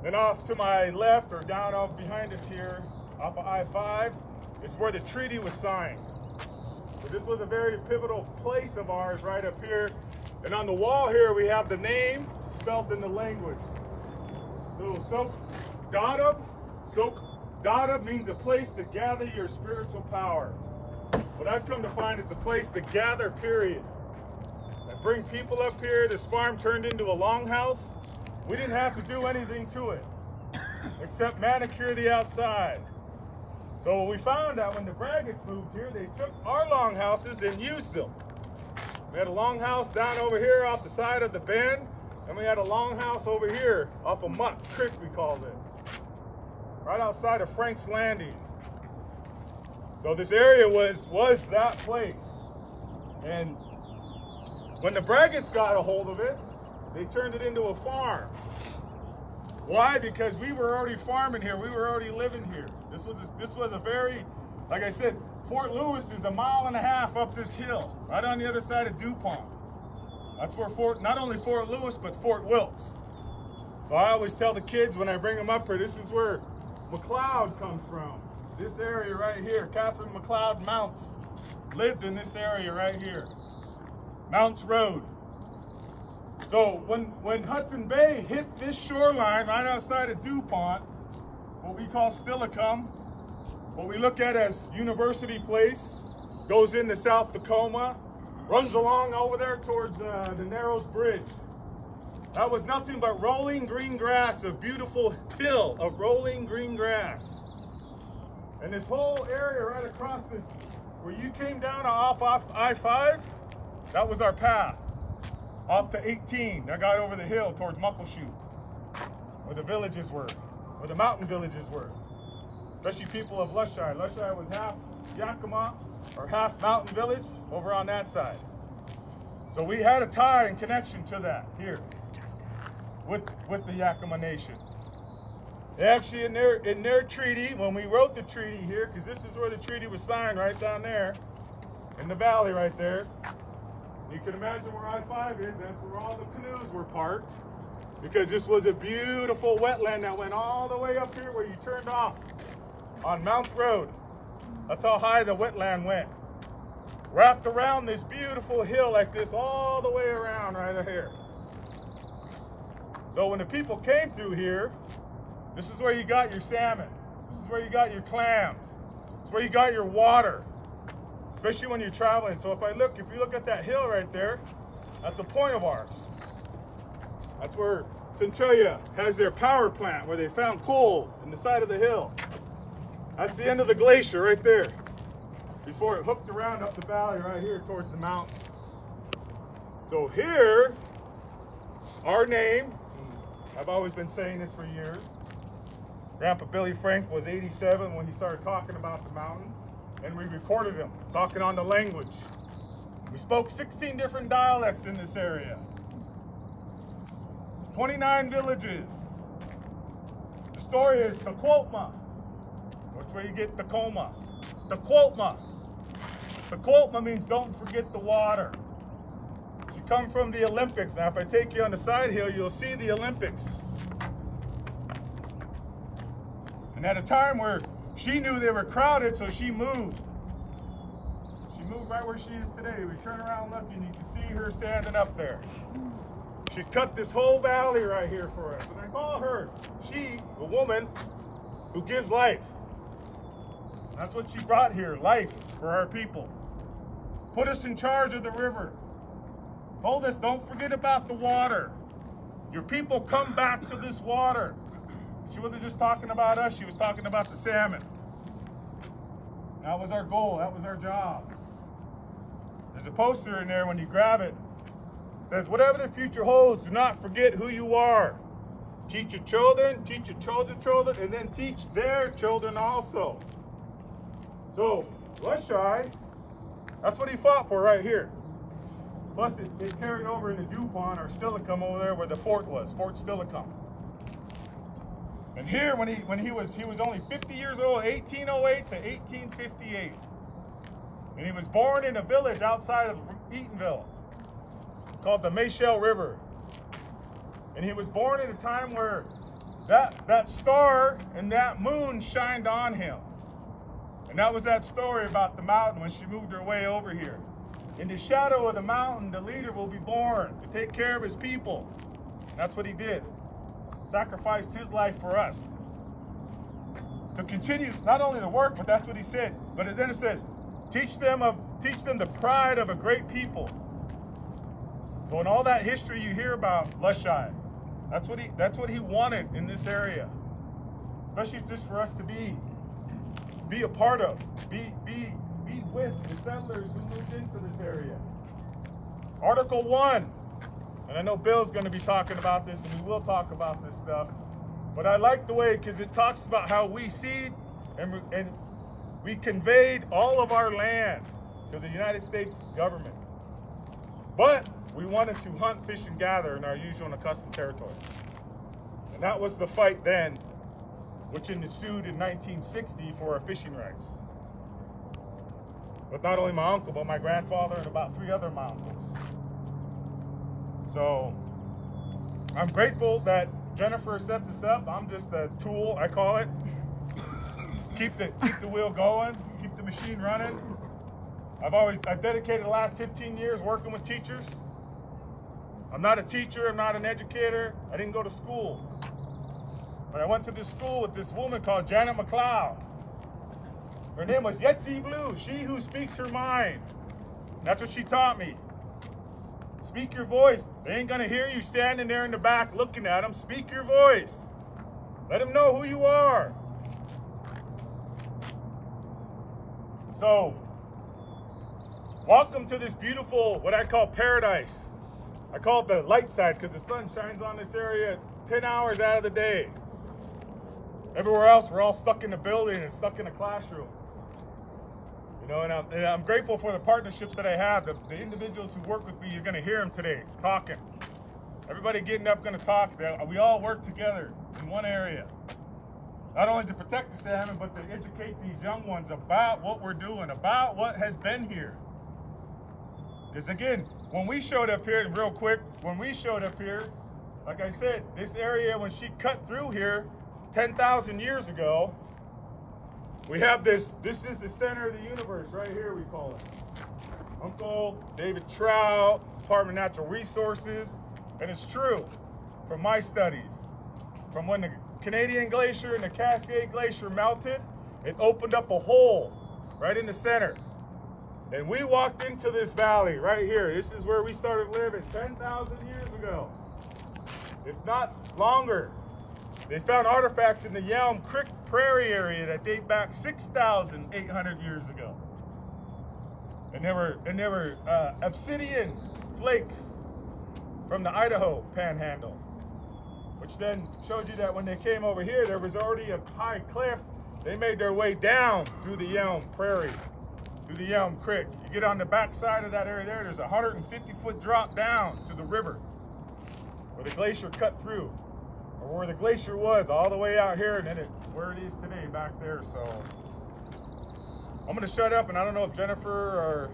Then off to my left, or down off behind us here, off of I-5, is where the treaty was signed. So this was a very pivotal place of ours right up here. And on the wall here, we have the name spelt in the language. So Sok Dadab means a place to gather your spiritual power. What I've come to find, it's a place to gather, period. I bring people up here. This farm turned into a longhouse. We didn't have to do anything to it except manicure the outside. So we found out when the Braggots moved here, they took our longhouses and used them. We had a longhouse down over here off the side of the bend, and we had a longhouse over here off of Muck Creek, we called it, right outside of Frank's Landing. So this area was that place. And when the Braggots got a hold of it, they turned it into a farm. Why? Because we were already farming here. We were already living here. This was a very, like I said, Fort Lewis is 1.5 miles up this hill, right on the other side of DuPont. That's where not only Fort Lewis, but Fort Wilkes. So I always tell the kids when I bring them up here, this is where McCloud comes from. This area right here, Catherine McCloud Mounts lived in this area right here. Mounts Road. So when Hudson Bay hit this shoreline right outside of DuPont, what we call Steilacoom, what we look at as University Place, goes into South Tacoma, runs along over there towards the Narrows Bridge. That was nothing but rolling green grass, a beautiful hill of rolling green grass. And this whole area right across this, where you came down off I-5, that was our path. Off to 18, that got over the hill towards Muckleshoot, where the villages were, where the mountain villages were. Especially people of Lusha'i. Lusha'i was half Yakima, or half mountain village, over on that side. So we had a tie and connection to that here, with the Yakima Nation. They actually, in their treaty, when we wrote the treaty here, because this is where the treaty was signed, right down there, in the valley right there. You can imagine where I-5 is, that's where all the canoes were parked, because this was a beautiful wetland that went all the way up here where you turned off on Mounts Road. That's how high the wetland went. Wrapped around this beautiful hill like this all the way around right here. So when the people came through here, this is where you got your salmon. This is where you got your clams. It's where you got your water, especially when you're traveling. So if you look at that hill right there, that's a point of ours. That's where Centralia has their power plant, where they found coal in the side of the hill. That's the end of the glacier right there, before it hooked around up the valley right here towards the mountain. So here, our name, I've always been saying this for years. Grandpa Billy Frank was 87 when he started talking about the mountain, and we recorded him talking on the language. We spoke 16 different dialects in this area. 29 villages. The story is Tacoma, which where you get Tacoma. Tacoma. Tacoma means don't forget the water. She come from the Olympics. Now if I take you on the side hill, you'll see the Olympics. And at a time where she knew they were crowded, so she moved. She moved right where she is today. We turn around looking, you can see her standing up there. She cut this whole valley right here for us. And I call her, she, a woman who gives life. That's what she brought here, life for our people. Put us in charge of the river. Told us, don't forget about the water. Your people come back to this water. She wasn't just talking about us, she was talking about the salmon. That was our goal, that was our job. There's a poster in there when you grab it. It says, whatever the future holds, do not forget who you are. Teach your children, teach your children's children, and then teach their children also. So, Lusha'i, that's what he fought for right here. Plus, it carried over into DuPont, or Steilacoom over there where the fort was, Fort Steilacoom. And here, when he was only 50 years old, 1808 to 1858. And he was born in a village outside of Eatonville called the Mayshell River. And he was born at a time where that star and that moon shined on him. And that was that story about the mountain when she moved her way over here. In the shadow of the mountain, the leader will be born to take care of his people. And that's what he did. Sacrificed his life for us. To continue not only the work, but that's what he said. But then it says, teach them the pride of a great people. So in all that history you hear about Lushai, that's what he wanted in this area. Especially just for us to be a part of, be with the settlers who moved into this area. Article 1, and I know Bill's going to be talking about this, and we will talk about this stuff, but I like the way, because it talks about how we cede and we conveyed all of our land to the United States government. But we wanted to hunt, fish, and gather in our usual and accustomed territory. And that was the fight then, which ensued in 1960 for our fishing rights. But not only my uncle, but my grandfather and about 3 other my uncles. So I'm grateful that Jennifer set this up. I'm just a tool, I call it. Keep the wheel going, keep the machine running. I've dedicated the last 15 years working with teachers. I'm not a teacher, I'm not an educator. I didn't go to school. But I went to this school with this woman called Janet Mccloud. Her name was Yetzi Blue, she who speaks her mind. That's what she taught me. Speak your voice. They ain't gonna hear you standing there in the back looking at them. Speak your voice. Let them know who you are. So, welcome to this beautiful, what I call paradise. I call it the light side because the sun shines on this area 10 hours out of the day. Everywhere else, we're all stuck in the building and stuck in a classroom. You know, and I'm grateful for the partnerships that I have. The individuals who work with me, you're going to hear them today talking. Everybody getting up going to talk. We all work together in one area. Not only to protect the salmon, but to educate these young ones about what we're doing, about what has been here. Because again, when we showed up here, and real quick, when we showed up here, like I said, this area, when she cut through here 10,000 years ago, we have this is the center of the universe right here, we call it. Uncle David Trout, Department of Natural Resources, and it's true from my studies. From when the Canadian Glacier and the Cascade Glacier melted, it opened up a hole right in the center. And we walked into this valley right here. This is where we started living 10,000 years ago, if not longer. They found artifacts in the Yelm Creek Prairie area that date back 6,800 years ago. And there were obsidian flakes from the Idaho panhandle, which then showed you that when they came over here, there was already a high cliff. They made their way down through the Yelm Prairie, through the Yelm Creek. You get on the back side of that area there's a 150-foot drop down to the river where the glacier cut through, or where the glacier was all the way out here, and then where it is today back there. So I'm going to shut up, and I don't know if Jennifer or